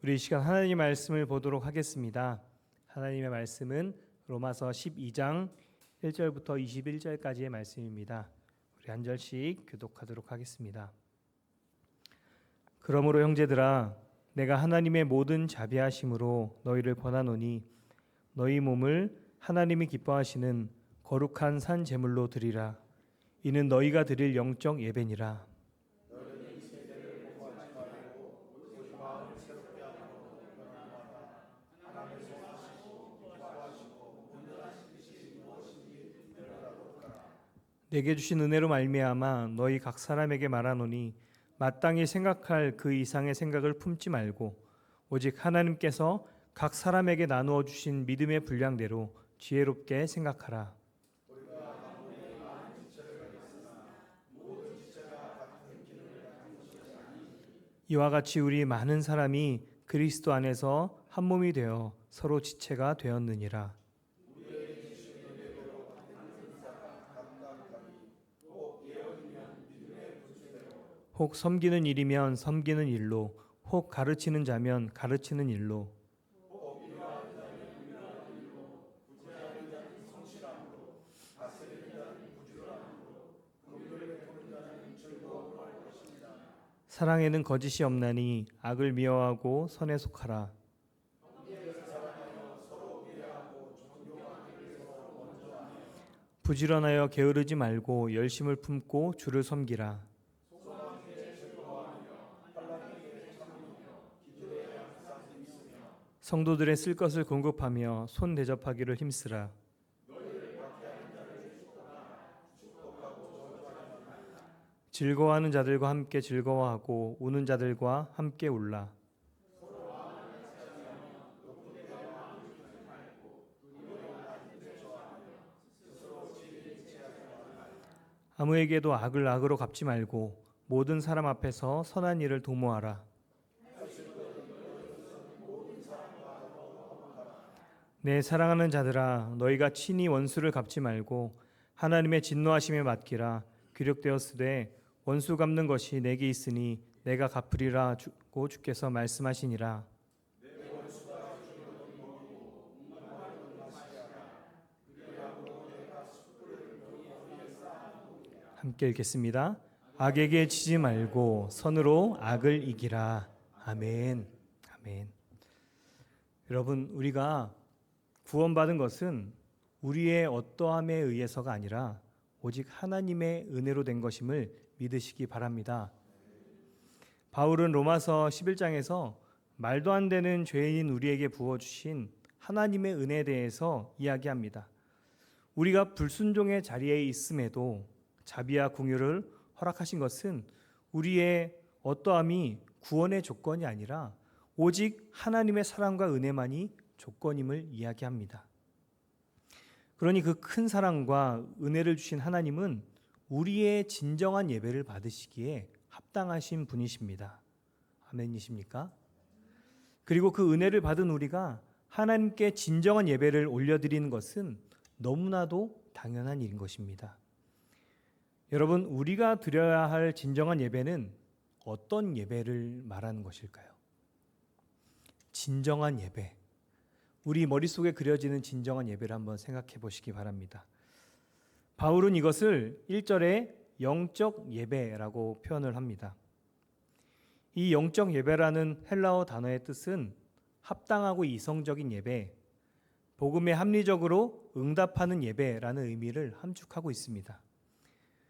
우리 이 시간 하나님의 말씀을 보도록 하겠습니다. 하나님의 말씀은 로마서 12장 1절부터 21절까지의 말씀입니다. 우리 한 절씩 교독하도록 하겠습니다. 그러므로 형제들아, 내가 하나님의 모든 자비하심으로 너희를 권하노니 너희 몸을 하나님이 기뻐하시는 거룩한 산 제물로 드리라. 이는 너희가 드릴 영적 예배니라. 내게 주신 은혜로 말미암아 너희 각 사람에게 말하노니 마땅히 생각할 그 이상의 생각을 품지 말고 오직 하나님께서 각 사람에게 나누어 주신 믿음의 분량대로 지혜롭게 생각하라. 이와 같이 우리 많은 사람이 그리스도 안에서 한 몸이 되어 서로 지체가 되었느니라. 혹 섬기는 일이면 섬기는 일로, 혹 가르치는 자면 가르치는 일로, 사랑에는 거짓이 없나니 악을 미워하고 선에 속하라. 부지런하여 게으르지 말고 열심을 품고 주를 섬기라. 성도들의 쓸 것을 공급하며 손 대접하기를 힘쓰라. 즐거워하는 자들과 함께 즐거워하고 우는 자들과 함께 울라. 아무에게도 악을 악으로 갚지 말고 모든 사람 앞에서 선한 일을 도모하라. 내 사랑하는 자들아, 너희가 친히 원수를 갚지 말고 하나님의 진노하심에 맡기라. 기록되었으되 원수 갚는 것이 내게 있으니 내가 갚으리라 고 주께서 말씀하시니라. 함께 읽겠습니다. 악에게 지지 말고 선으로 악을 이기라. 아멘. 아멘. 여러분, 우리가 구원받은 것은 우리의 어떠함에 의해서가 아니라 오직 하나님의 은혜로 된 것임을 믿으시기 바랍니다. 바울은 로마서 11장에서 말도 안 되는 죄인인 우리에게 부어주신 하나님의 은혜에 대해서 이야기합니다. 우리가 불순종의 자리에 있음에도 자비와 긍휼을 허락하신 것은 우리의 어떠함이 구원의 조건이 아니라 오직 하나님의 사랑과 은혜만이 조건임을 이야기합니다. 그러니 그 큰 사랑과 은혜를 주신 하나님은 우리의 진정한 예배를 받으시기에 합당하신 분이십니다. 아멘이십니까? 그리고 그 은혜를 받은 우리가 하나님께 진정한 예배를 올려드리는 것은 너무나도 당연한 일인 것입니다. 여러분, 우리가 드려야 할 진정한 예배는 어떤 예배를 말하는 것일까요? 진정한 예배. 우리 머릿속에 그려지는 진정한 예배를 한번 생각해 보시기 바랍니다. 바울은 이것을 1절에 영적 예배라고 표현을 합니다. 이 영적 예배라는 헬라어 단어의 뜻은 합당하고 이성적인 예배, 복음에 합리적으로 응답하는 예배라는 의미를 함축하고 있습니다.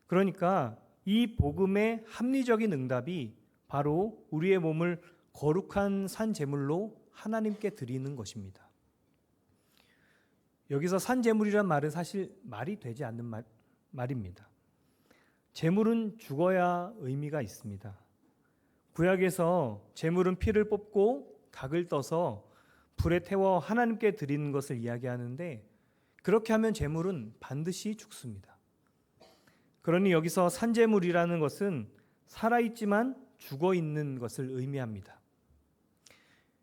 그러니까 이 복음의 합리적인 응답이 바로 우리의 몸을 거룩한 산 제물로 하나님께 드리는 것입니다. 여기서 산 제물이란 말은 사실 말이 되지 않는 말입니다. 제물은 죽어야 의미가 있습니다. 구약에서 제물은 피를 뽑고 각을 떠서 불에 태워 하나님께 드리는 것을 이야기하는데 그렇게 하면 제물은 반드시 죽습니다. 그러니 여기서 산제물이라는 것은 살아있지만 죽어있는 것을 의미합니다.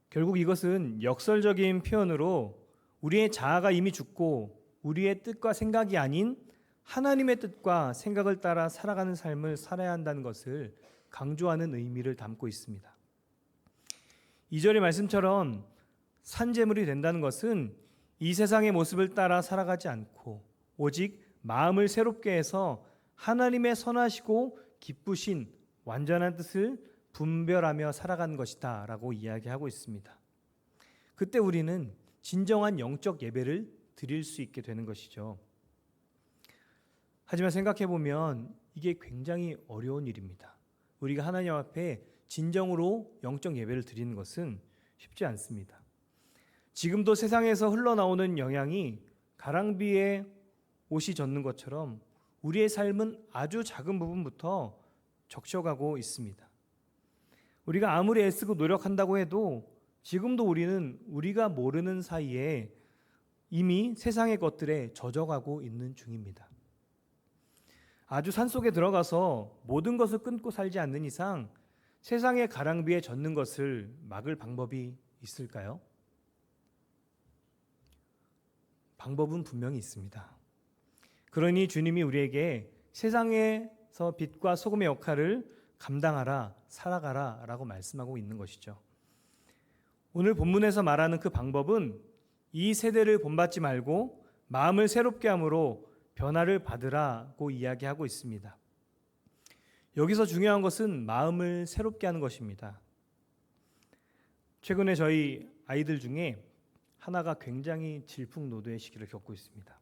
결국 이것은 역설적인 표현으로 우리의 자아가 이미 죽고 우리의 뜻과 생각이 아닌 하나님의 뜻과 생각을 따라 살아가는 삶을 살아야 한다는 것을 강조하는 의미를 담고 있습니다. 2절의 말씀처럼 산제물이 된다는 것은 이 세상의 모습을 따라 살아가지 않고 오직 마음을 새롭게 해서 하나님의 선하시고 기쁘신 완전한 뜻을 분별하며 살아가는 것이다 라고 이야기하고 있습니다. 그때 우리는 진정한 영적 예배를 드릴 수 있게 되는 것이죠. 하지만 생각해 보면 이게 굉장히 어려운 일입니다. 우리가 하나님 앞에 진정으로 영적 예배를 드리는 것은 쉽지 않습니다. 지금도 세상에서 흘러나오는 영향이 가랑비에 옷이 젖는 것처럼 우리의 삶은 아주 작은 부분부터 적셔가고 있습니다. 우리가 아무리 애쓰고 노력한다고 해도 지금도 우리는 우리가 모르는 사이에 이미 세상의 것들에 젖어가고 있는 중입니다. 아주 산속에 들어가서 모든 것을 끊고 살지 않는 이상 세상의 가랑비에 젖는 것을 막을 방법이 있을까요? 방법은 분명히 있습니다. 그러니 주님이 우리에게 세상에서 빛과 소금의 역할을 감당하라, 살아가라 라고 말씀하고 있는 것이죠. 오늘 본문에서 말하는 그 방법은 이 세대를 본받지 말고 마음을 새롭게 함으로 변화를 받으라고 이야기하고 있습니다. 여기서 중요한 것은 마음을 새롭게 하는 것입니다. 최근에 저희 아이들 중에 하나가 굉장히 질풍노도의 시기를 겪고 있습니다.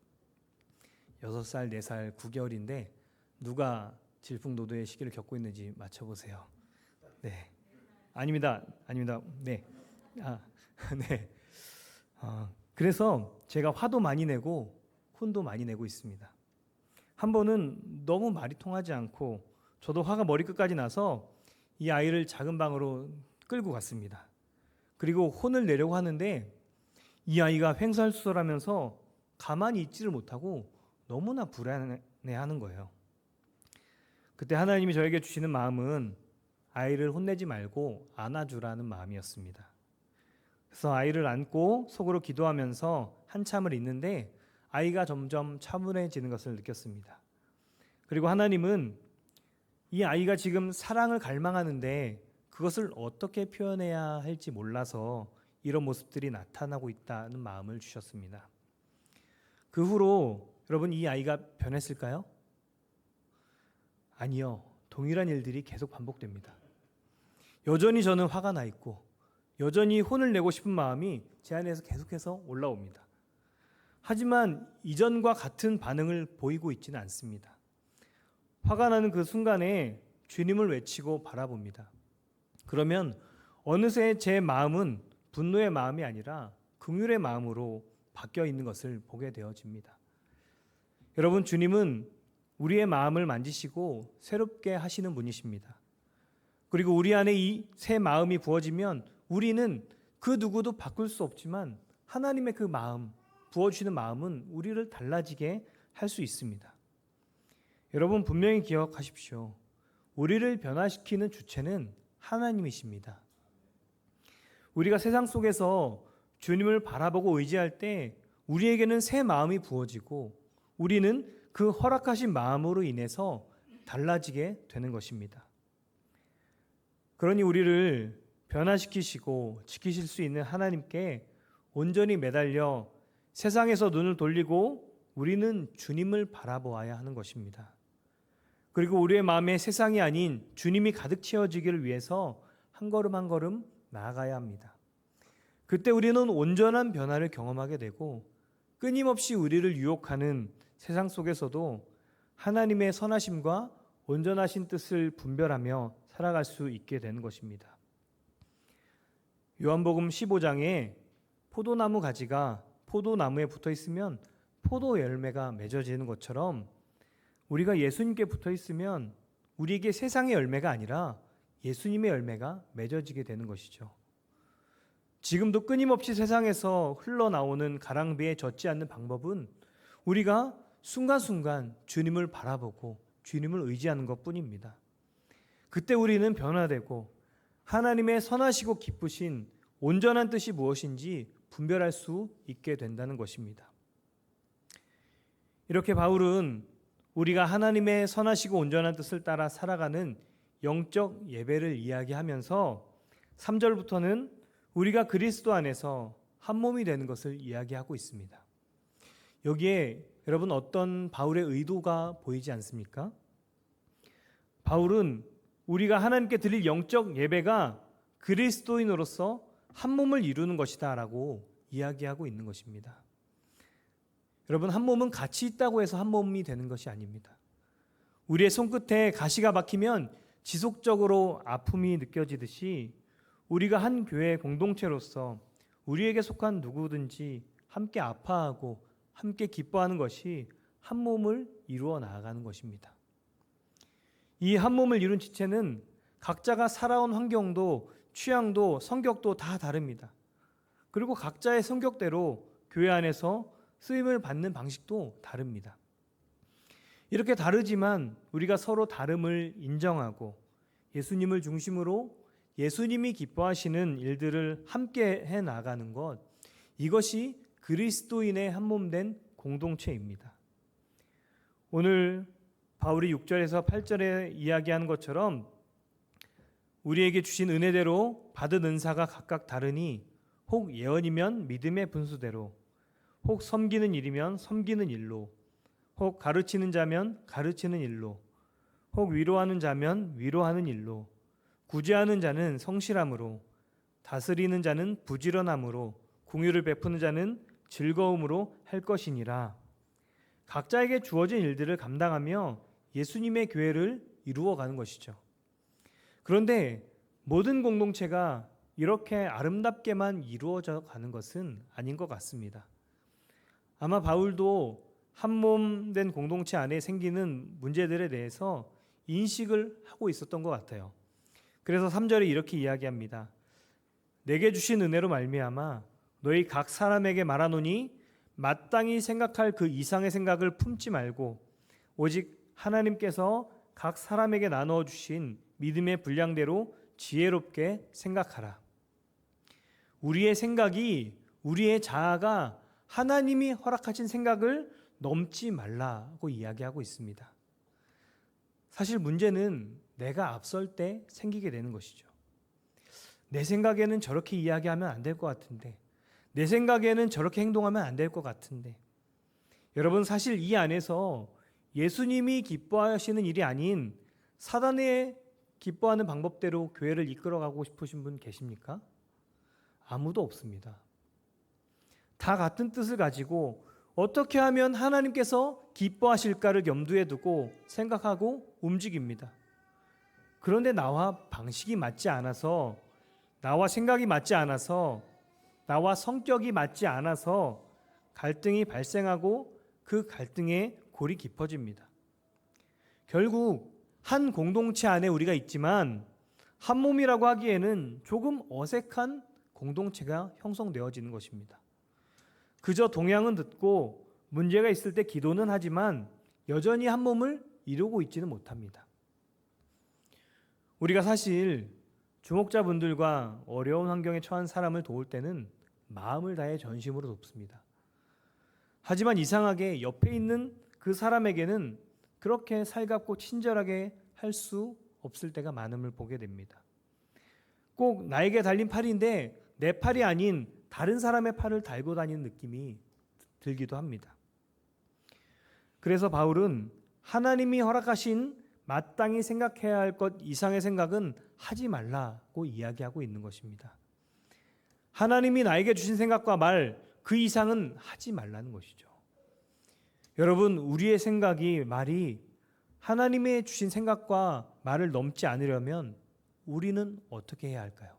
6살, 4살, 9개월인데 누가 질풍노도의 시기를 겪고 있는지 맞춰보세요. 네, 아닙니다. 네, 네. 그래서 제가 화도 많이 내고 혼도 많이 내고 있습니다. 한 번은 너무 말이 통하지 않고 저도 화가 머리끝까지 나서 이 아이를 작은 방으로 끌고 갔습니다. 그리고 혼을 내려고 하는데 이 아이가 횡설수설하면서 가만히 있지를 못하고 너무나 불안해하는 거예요. 그때 하나님이 저에게 주시는 마음은 아이를 혼내지 말고 안아주라는 마음이었습니다. 그래서 아이를 안고 속으로 기도하면서 한참을 있는데 아이가 점점 차분해지는 것을 느꼈습니다. 그리고 하나님은 이 아이가 지금 사랑을 갈망하는데 그것을 어떻게 표현해야 할지 몰라서 이런 모습들이 나타나고 있다는 마음을 주셨습니다. 그 후로 여러분 이 아이가 변했을까요? 아니요. 동일한 일들이 계속 반복됩니다. 여전히 저는 화가 나 있고 여전히 혼을 내고 싶은 마음이 제 안에서 계속해서 올라옵니다. 하지만 이전과 같은 반응을 보이고 있지는 않습니다. 화가 나는 그 순간에 주님을 외치고 바라봅니다. 그러면 어느새 제 마음은 분노의 마음이 아니라 긍휼의 마음으로 바뀌어 있는 것을 보게 되어집니다. 여러분, 주님은 우리의 마음을 만지시고 새롭게 하시는 분이십니다. 그리고 우리 안에 이 새 마음이 부어지면 우리는 그 누구도 바꿀 수 없지만 하나님의 그 마음, 부어주시는 마음은 우리를 달라지게 할 수 있습니다. 여러분 분명히 기억하십시오. 우리를 변화시키는 주체는 하나님이십니다. 우리가 세상 속에서 주님을 바라보고 의지할 때 우리에게는 새 마음이 부어지고 우리는 그 허락하신 마음으로 인해서 달라지게 되는 것입니다. 그러니 우리를 변화시키시고 지키실 수 있는 하나님께 온전히 매달려 세상에서 눈을 돌리고 우리는 주님을 바라보아야 하는 것입니다. 그리고 우리의 마음에 세상이 아닌 주님이 가득 채워지기를 위해서 한 걸음 한 걸음 나아가야 합니다. 그때 우리는 온전한 변화를 경험하게 되고 끊임없이 우리를 유혹하는 세상 속에서도 하나님의 선하심과 온전하신 뜻을 분별하며 살아갈 수 있게 되는 것입니다. 요한복음 15장에 포도나무 가지가 포도나무에 붙어 있으면 포도 열매가 맺어지는 것처럼 우리가 예수님께 붙어 있으면 우리에게 세상의 열매가 아니라 예수님의 열매가 맺어지게 되는 것이죠. 지금도 끊임없이 세상에서 흘러나오는 가랑비에 젖지 않는 방법은 우리가 순간순간 주님을 바라보고 주님을 의지하는 것뿐입니다. 그때 우리는 변화되고 하나님의 선하시고 기쁘신 온전한 뜻이 무엇인지 분별할 수 있게 된다는 것입니다. 이렇게 바울은 우리가 하나님의 선하시고 온전한 뜻을 따라 살아가는 영적 예배를 이야기하면서 3절부터는 우리가 그리스도 안에서 한 몸이 되는 것을 이야기하고 있습니다. 여기에 여러분 어떤 바울의 의도가 보이지 않습니까? 바울은 우리가 하나님께 드릴 영적 예배가 그리스도인으로서 한 몸을 이루는 것이다 라고 이야기하고 있는 것입니다. 여러분, 한 몸은 같이 있다고 해서 한 몸이 되는 것이 아닙니다. 우리의 손끝에 가시가 박히면 지속적으로 아픔이 느껴지듯이 우리가 한 교회 공동체로서 우리에게 속한 누구든지 함께 아파하고 함께 기뻐하는 것이 한 몸을 이루어 나아가는 것입니다. 이 한 몸을 이룬 지체는 각자가 살아온 환경도 취향도 성격도 다 다릅니다. 그리고 각자의 성격대로 교회 안에서 쓰임을 받는 방식도 다릅니다. 이렇게 다르지만 우리가 서로 다름을 인정하고 예수님을 중심으로 예수님이 기뻐하시는 일들을 함께 해 나가는 것, 이것이 그리스도인의 한 몸 된 공동체입니다. 오늘 바울이 6절에서 8절에 이야기하는 것처럼 우리에게 주신 은혜대로 받은 은사가 각각 다르니 혹 예언이면 믿음의 분수대로, 혹 섬기는 일이면 섬기는 일로, 혹 가르치는 자면 가르치는 일로, 혹 위로하는 자면 위로하는 일로, 구제하는 자는 성실함으로, 다스리는 자는 부지런함으로, 공유를 베푸는 자는 즐거움으로 할 것이니라. 각자에게 주어진 일들을 감당하며 예수님의 교회를 이루어가는 것이죠. 그런데 모든 공동체가 이렇게 아름답게만 이루어져 가는 것은 아닌 것 같습니다. 아마 바울도 한 몸 된 공동체 안에 생기는 문제들에 대해서 인식을 하고 있었던 것 같아요. 그래서 3절에 이렇게 이야기합니다. 내게 주신 은혜로 말미암아 너희 각 사람에게 말하노니 마땅히 생각할 그 이상의 생각을 품지 말고 오직 하나님께서 각 사람에게 나누어 주신 믿음의 분량대로 지혜롭게 생각하라. 우리의 생각이, 우리의 자아가 하나님이 허락하신 생각을 넘지 말라고 이야기하고 있습니다. 사실 문제는 내가 앞설 때 생기게 되는 것이죠. 내 생각에는 저렇게 이야기하면 안 될 것 같은데, 내 생각에는 저렇게 행동하면 안 될 것 같은데, 여러분 사실 이 안에서 예수님이 기뻐하시는 일이 아닌 사단의 기뻐하는 방법대로 교회를 이끌어가고 싶으신 분 계십니까? 아무도 없습니다. 다 같은 뜻을 가지고 어떻게 하면 하나님께서 기뻐하실까를 염두에 두고 생각하고 움직입니다. 그런데 나와 방식이 맞지 않아서, 나와 생각이 맞지 않아서, 나와 성격이 맞지 않아서 갈등이 발생하고 그 갈등에 골이 깊어집니다. 결국 한 공동체 안에 우리가 있지만 한 몸이라고 하기에는 조금 어색한 공동체가 형성되어지는 것입니다. 그저 동향은 듣고 문제가 있을 때 기도는 하지만 여전히 한 몸을 이루고 있지는 못합니다. 우리가 사실 주목자분들과 어려운 환경에 처한 사람을 도울 때는 마음을 다해 전심으로 돕습니다. 하지만 이상하게 옆에 있는 그 사람에게는 그렇게 살갑고 친절하게 할 수 없을 때가 많음을 보게 됩니다. 꼭 나에게 달린 팔인데 내 팔이 아닌 다른 사람의 팔을 달고 다니는 느낌이 들기도 합니다. 그래서 바울은 하나님이 허락하신 마땅히 생각해야 할 것 이상의 생각은 하지 말라고 이야기하고 있는 것입니다. 하나님이 나에게 주신 생각과 말, 그 이상은 하지 말라는 것이죠. 여러분, 우리의 생각이, 말이 하나님의 주신 생각과 말을 넘지 않으려면 우리는 어떻게 해야 할까요?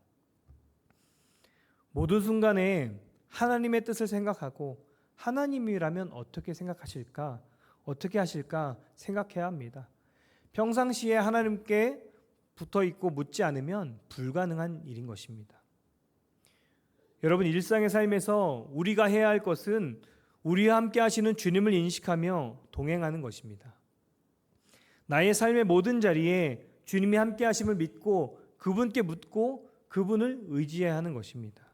모든 순간에 하나님의 뜻을 생각하고 하나님이라면 어떻게 생각하실까, 어떻게 하실까 생각해야 합니다. 평상시에 하나님께 붙어 있고 묻지 않으면 불가능한 일인 것입니다. 여러분, 일상의 삶에서 우리가 해야 할 것은 우리와 함께 하시는 주님을 인식하며 동행하는 것입니다. 나의 삶의 모든 자리에 주님이 함께 하심을 믿고 그분께 묻고 그분을 의지해야 하는 것입니다.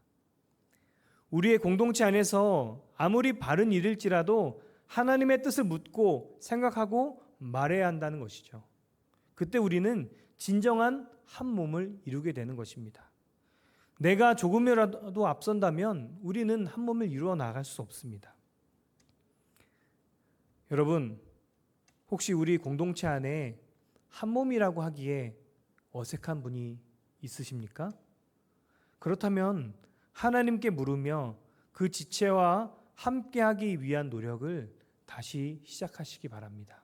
우리의 공동체 안에서 아무리 바른 일일지라도 하나님의 뜻을 묻고 생각하고 말해야 한다는 것이죠. 그때 우리는 진정한 한 몸을 이루게 되는 것입니다. 내가 조금이라도 앞선다면 우리는 한 몸을 이루어 나갈 수 없습니다. 여러분, 혹시 우리 공동체 안에 한 몸이라고 하기에 어색한 분이 있으십니까? 그렇다면 하나님께 물으며 그 지체와 함께하기 위한 노력을 다시 시작하시기 바랍니다.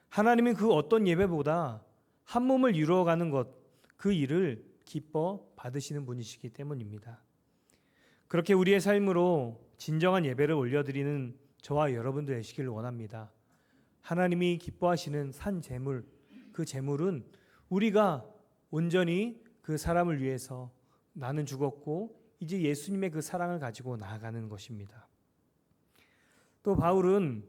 하나님은 그 어떤 예배보다 한 몸을 이루어가는 것, 그 일을 기뻐 받으시는 분이시기 때문입니다. 그렇게 우리의 삶으로 진정한 예배를 올려드리는 저와 여러분들 되시기를 원합니다. 하나님이 기뻐하시는 산 제물, 그 제물은 우리가 온전히 그 사람을 위해서 나는 죽었고 이제 예수님의 그 사랑을 가지고 나아가는 것입니다. 또 바울은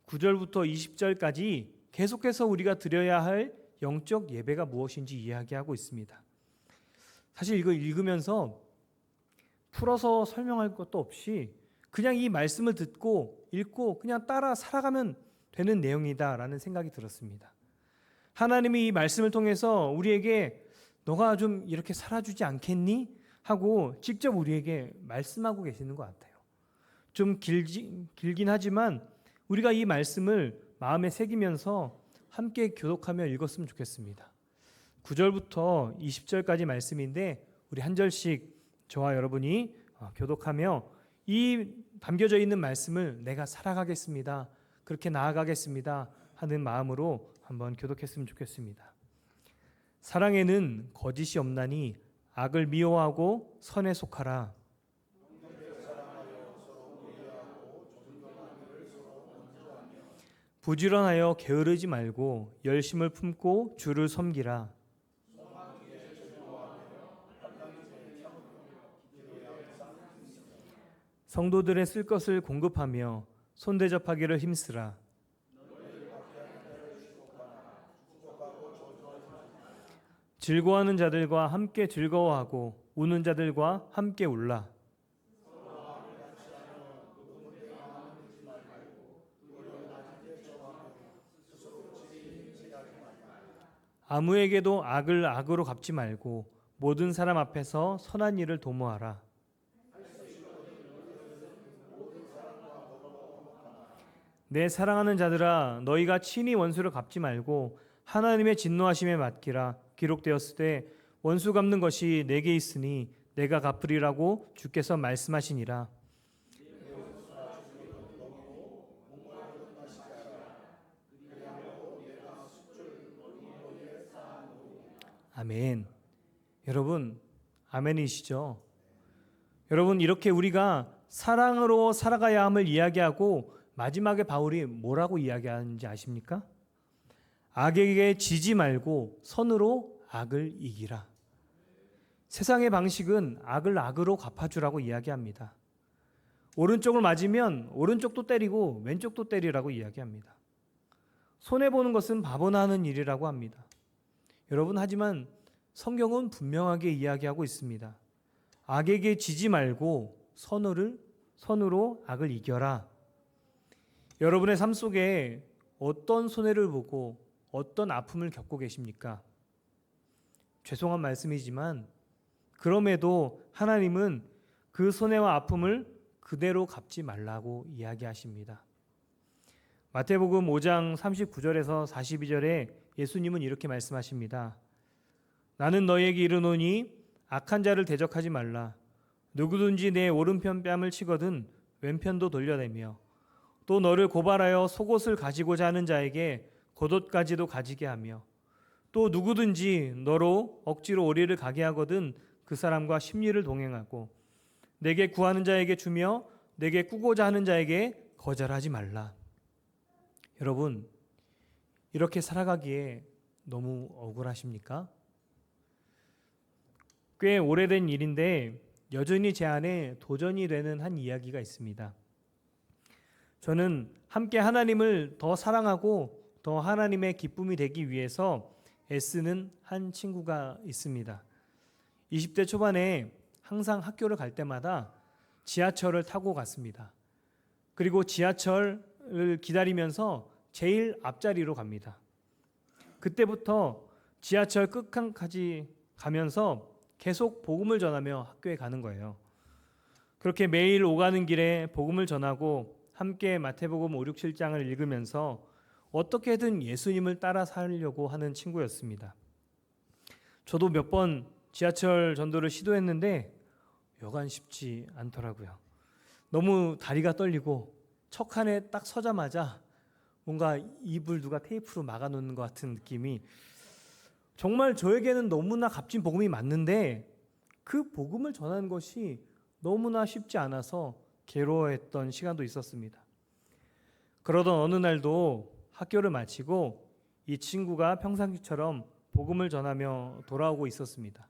9절부터 20절까지 계속해서 우리가 드려야 할 영적 예배가 무엇인지 이야기하고 있습니다. 사실 이거 읽으면서 풀어서 설명할 것도 없이 그냥 이 말씀을 듣고 읽고 그냥 따라 살아가면 되는 내용이다라는 생각이 들었습니다. 하나님이 이 말씀을 통해서 우리에게 너가 좀 이렇게 살아주지 않겠니? 하고 직접 우리에게 말씀하고 계시는 것 같아요. 좀 길긴 하지만 우리가 이 말씀을 마음에 새기면서 함께 교독하며 읽었으면 좋겠습니다. 9절부터 20절까지 말씀인데 우리 한 절씩 저와 여러분이 교독하며 이 담겨져 있는 말씀을 내가 살아가겠습니다. 그렇게 나아가겠습니다. 하는 마음으로 한번 교독했으면 좋겠습니다. 사랑에는 거짓이 없나니 악을 미워하고 선에 속하라. 부지런하여 게으르지 말고 열심을 품고 주를 섬기라. 성도들의 쓸 것을 공급하며 손대접하기를 힘쓰라. 즐거워하는 자들과 함께 즐거워하고 우는 자들과 함께 울라. 아무에게도 악을 악으로 갚지 말고 모든 사람 앞에서 선한 일을 도모하라. 내 사랑하는 자들아, 너희가 친히 원수를 갚지 말고 하나님의 진노하심에 맡기라. 기록되었을 때 원수 갚는 것이 내게 있으니 내가 갚으리라고 주께서 말씀하시니라. 아멘. 여러분, 아멘이시죠? 여러분, 이렇게 우리가 사랑으로 살아가야 함을 이야기하고 마지막에 바울이 뭐라고 이야기하는지 아십니까? 악에게 지지 말고 선으로 악을 이기라. 세상의 방식은 악을 악으로 갚아주라고 이야기합니다. 오른쪽을 맞으면 오른쪽도 때리고 왼쪽도 때리라고 이야기합니다. 손해보는 것은 바보나 하는 일이라고 합니다. 여러분, 하지만 성경은 분명하게 이야기하고 있습니다. 악에게 지지 말고 선으로 악을 이겨라. 여러분의 삶 속에 어떤 손해를 보고 어떤 아픔을 겪고 계십니까? 죄송한 말씀이지만 그럼에도 하나님은 그 손해와 아픔을 그대로 갚지 말라고 이야기하십니다. 마태복음 5장 39절에서 42절에 예수님은 이렇게 말씀하십니다. 나는 너희에게 이르노니 악한 자를 대적하지 말라. 누구든지 내 오른편 뺨을 치거든 왼편도 돌려내며 또 너를 고발하여 속옷을 가지고자 하는 자에게 겉옷까지도 가지게 하며 또 누구든지 너로 억지로 오리를 가게 하거든 그 사람과 심리를 동행하고 내게 구하는 자에게 주며 내게 꾸고자 하는 자에게 거절하지 말라. 여러분, 이렇게 살아가기에 너무 억울하십니까? 꽤 오래된 일인데 여전히 제 안에 도전이 되는 한 이야기가 있습니다. 저는 함께 하나님을 더 사랑하고 더 하나님의 기쁨이 되기 위해서 애쓰는 한 친구가 있습니다. 20대 초반에 항상 학교를 갈 때마다 지하철을 타고 갔습니다. 그리고 지하철을 기다리면서 제일 앞자리로 갑니다. 그때부터 지하철 끝칸까지 가면서 계속 복음을 전하며 학교에 가는 거예요. 그렇게 매일 오가는 길에 복음을 전하고 함께 마태복음 5, 6, 7장을 읽으면서 어떻게든 예수님을 따라 살려고 하는 친구였습니다. 저도 몇 번 지하철 전도를 시도했는데 여간 쉽지 않더라고요. 너무 다리가 떨리고 척한에 딱 서자마자 뭔가 입을 누가 테이프로 막아놓는 것 같은 느낌이, 정말 저에게는 너무나 값진 복음이 맞는데 그 복음을 전하는 것이 너무나 쉽지 않아서 괴로워했던 시간도 있었습니다. 그러던 어느 날도 학교를 마치고 이 친구가 평상시처럼 복음을 전하며 돌아오고 있었습니다.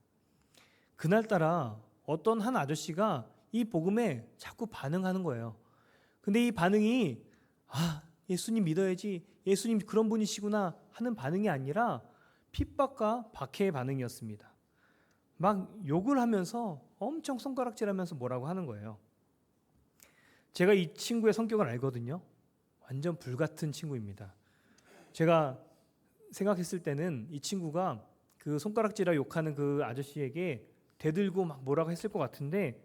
그날따라 어떤 한 아저씨가 이 복음에 자꾸 반응하는 거예요. 근데 이 반응이 예수님 믿어야지, 예수님 그런 분이시구나 하는 반응이 아니라 핍박과 박해의 반응이었습니다. 막 욕을 하면서 엄청 손가락질하면서 뭐라고 하는 거예요. 제가 이 친구의 성격을 알거든요. 완전 불같은 친구입니다. 제가 생각했을 때는 이 친구가 그 손가락질하고 욕하는 그 아저씨에게 대들고 막 뭐라고 했을 것 같은데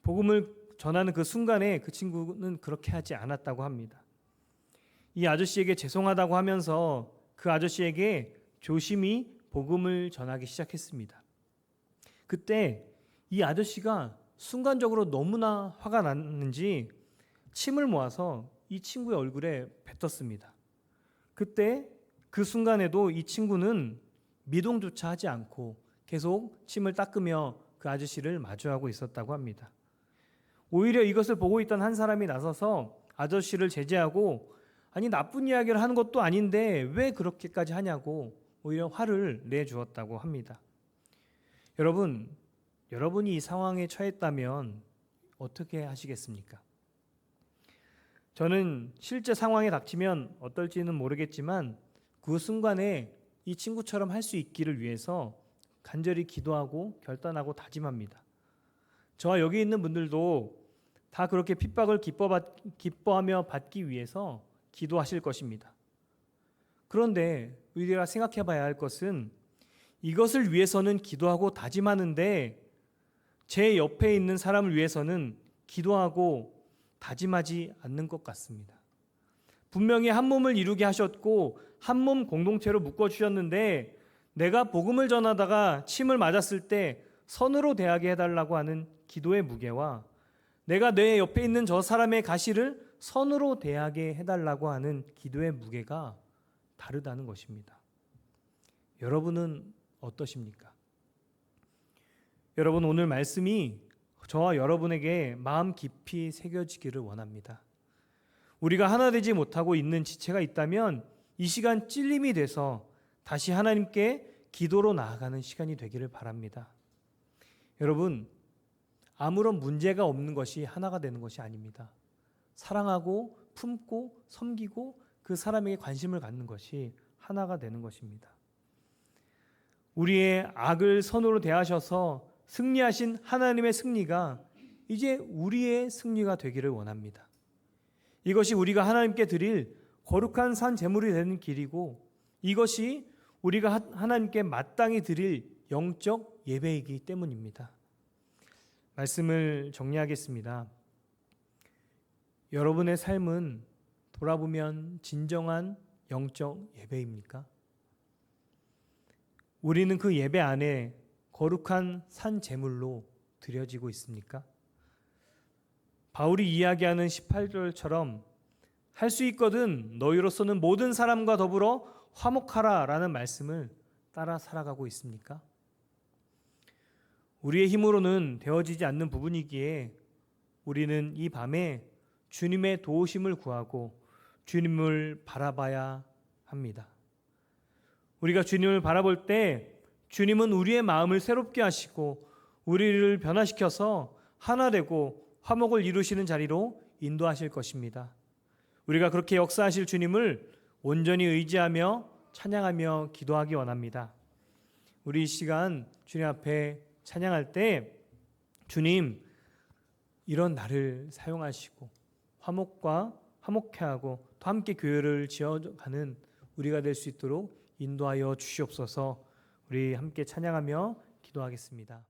복음을 전하는 그 순간에 그 친구는 그렇게 하지 않았다고 합니다. 이 아저씨에게 죄송하다고 하면서 그 아저씨에게 조심히 복음을 전하기 시작했습니다. 그때 이 아저씨가 순간적으로 너무나 화가 났는지 침을 모아서 이 친구의 얼굴에 뱉었습니다. 그때 그 순간에도 이 친구는 미동조차 하지 않고 계속 침을 닦으며 그 아저씨를 마주하고 있었다고 합니다. 오히려 이것을 보고 있던 한 사람이 나서서 아저씨를 제지하고, 아니 나쁜 이야기를 하는 것도 아닌데 왜 그렇게까지 하냐고 오히려 화를 내주었다고 합니다. 여러분이 이 상황에 처했다면 어떻게 하시겠습니까? 저는 실제 상황에 닥치면 어떨지는 모르겠지만 그 순간에 이 친구처럼 할 수 있기를 위해서 간절히 기도하고 결단하고 다짐합니다. 저와 여기 있는 분들도 다 그렇게 핍박을 기뻐하며 받기 위해서 기도하실 것입니다. 그런데 우리가 생각해 봐야 할 것은 이것을 위해서는 기도하고 다짐하는데 제 옆에 있는 사람을 위해서는 기도하고 다짐하지 않는 것 같습니다. 분명히 한 몸을 이루게 하셨고 한 몸 공동체로 묶어주셨는데 내가 복음을 전하다가 침을 맞았을 때 선으로 대하게 해달라고 하는 기도의 무게와 내가 내 옆에 있는 저 사람의 가시를 선으로 대하게 해달라고 하는 기도의 무게가 다르다는 것입니다. 여러분은 어떠십니까? 여러분, 오늘 말씀이 저와 여러분에게 마음 깊이 새겨지기를 원합니다. 우리가 하나 되지 못하고 있는 지체가 있다면 이 시간 찔림이 돼서 다시 하나님께 기도로 나아가는 시간이 되기를 바랍니다. 여러분, 아무런 문제가 없는 것이 하나가 되는 것이 아닙니다. 사랑하고 품고 섬기고 그 사람에게 관심을 갖는 것이 하나가 되는 것입니다. 우리의 악을 선으로 대하셔서 승리하신 하나님의 승리가 이제 우리의 승리가 되기를 원합니다. 이것이 우리가 하나님께 드릴 거룩한 산 제물이 되는 길이고 이것이 우리가 하나님께 마땅히 드릴 영적 예배이기 때문입니다. 말씀을 정리하겠습니다. 여러분의 삶은 돌아보면 진정한 영적 예배입니까? 우리는 그 예배 안에 거룩한 산 제물로 드려지고 있습니까? 바울이 이야기하는 18절처럼 할 수 있거든 너희로서는 모든 사람과 더불어 화목하라 라는 말씀을 따라 살아가고 있습니까? 우리의 힘으로는 되어지지 않는 부분이기에 우리는 이 밤에 주님의 도우심을 구하고 주님을 바라봐야 합니다. 우리가 주님을 바라볼 때 주님은 우리의 마음을 새롭게 하시고 우리를 변화시켜서 하나 되고 화목을 이루시는 자리로 인도하실 것입니다. 우리가 그렇게 역사하실 주님을 온전히 의지하며 찬양하며 기도하기 원합니다. 우리 이 시간 주님 앞에 찬양할 때 주님 이런 나를 사용하시고 화목케 하고 또 함께 교회를 지어가는 우리가 될 수 있도록 인도하여 주시옵소서. 우리 함께 찬양하며 기도하겠습니다.